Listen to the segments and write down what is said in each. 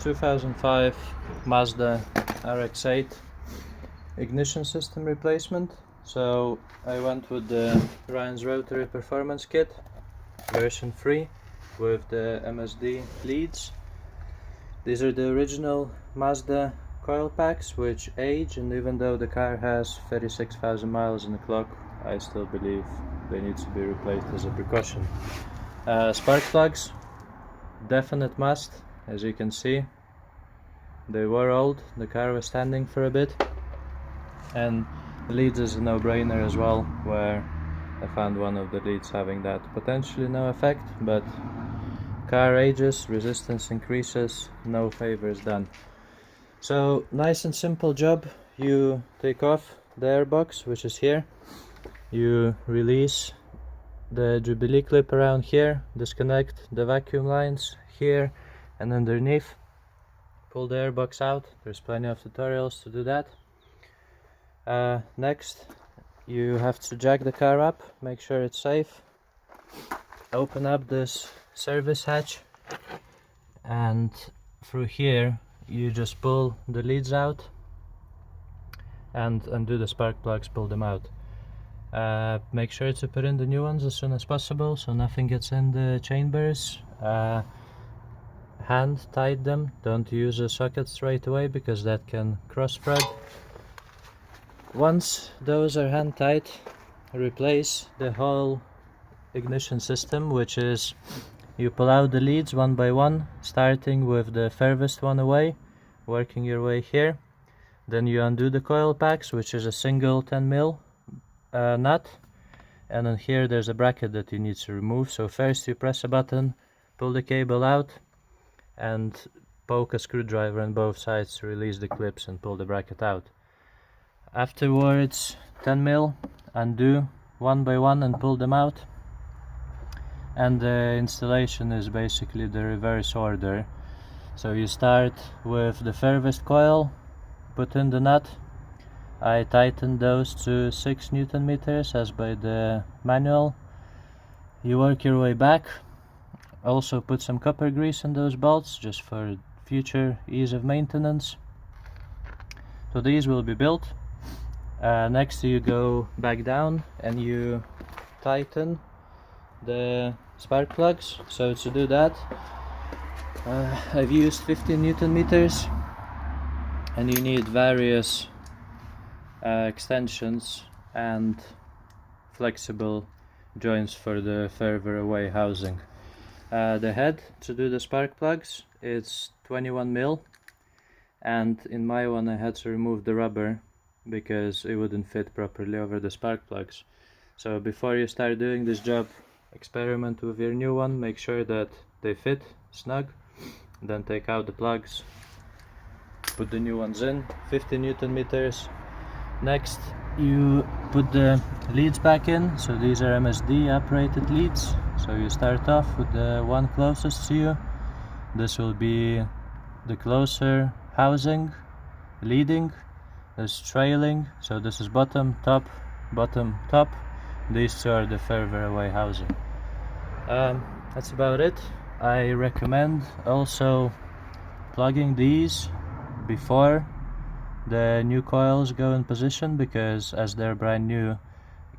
2005 Mazda RX-8 ignition system replacement. So I went with the Ryan's Rotary Performance Kit version 3 with the MSD leads. These are the original Mazda coil packs which age, and even though the car has 36,000 miles on the clock, I still believe they need to be replaced as a precaution. Spark plugs, definite must. As you can see, they were old, the car was standing for a bit, and the leads is a no-brainer as well, where I found one of the leads having that potentially no effect, but car ages, resistance increases, no favors done. So nice and simple job. You take off the airbox, which is here, you release the Jubilee clip around here, disconnect the vacuum lines here and underneath, pull the airbox out. There's plenty of tutorials to do that. Next, you have to jack the car up, make sure it's safe, open up this service hatch, and through here you just pull the leads out and undo the spark plugs, pull them out. Make sure to put in the new ones as soon as possible so nothing gets in the chambers. Hand tight them, don't use a socket straight away because that can cross thread. Once those are hand tight, replace the whole ignition system, which is you pull out the leads one by one, starting with the furthest one away, working your way here. Then you undo the coil packs, which is a single 10mm nut, and then here there's a bracket that you need to remove. So first you press a button, pull the cable out, and poke a screwdriver on both sides to release the clips and pull the bracket out. Afterwards, 10mm, undo one by one and pull them out. And the installation is basically the reverse order. So you start with the furthest coil, put in the nut. I tightened those to 6 Newton meters as by the manual. You work your way back. Also put some copper grease in those bolts just for future ease of maintenance. So these will be built. Next you go back down and you tighten the spark plugs. So to do that, I've used 15 Newton meters, and you need various extensions and flexible joints for the further away housing. The head to do the spark plugs, it's 21mm, and in my one I had to remove the rubber because it wouldn't fit properly over the spark plugs. So before you start doing this job, experiment with your new one, make sure that they fit snug, then take out the plugs, put the new ones in, 50 Newton meters. Next you put the leads back in. So these are MSD operated leads. So you start off with the one closest to you. This will be the closer housing, leading. This trailing, so this is bottom, top, top. These two are the further away housing. That's about it. I recommend also plugging these before the new coils go in position, because as they're brand new,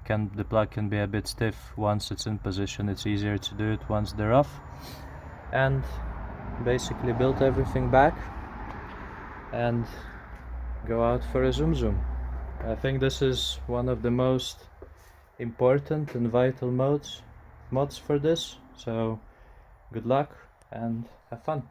the plug can be a bit stiff. Once it's in position, it's easier to do it once they're off. And basically build everything back and go out for a zoom. I think this is one of the most important and vital mods for this. So good luck and have fun.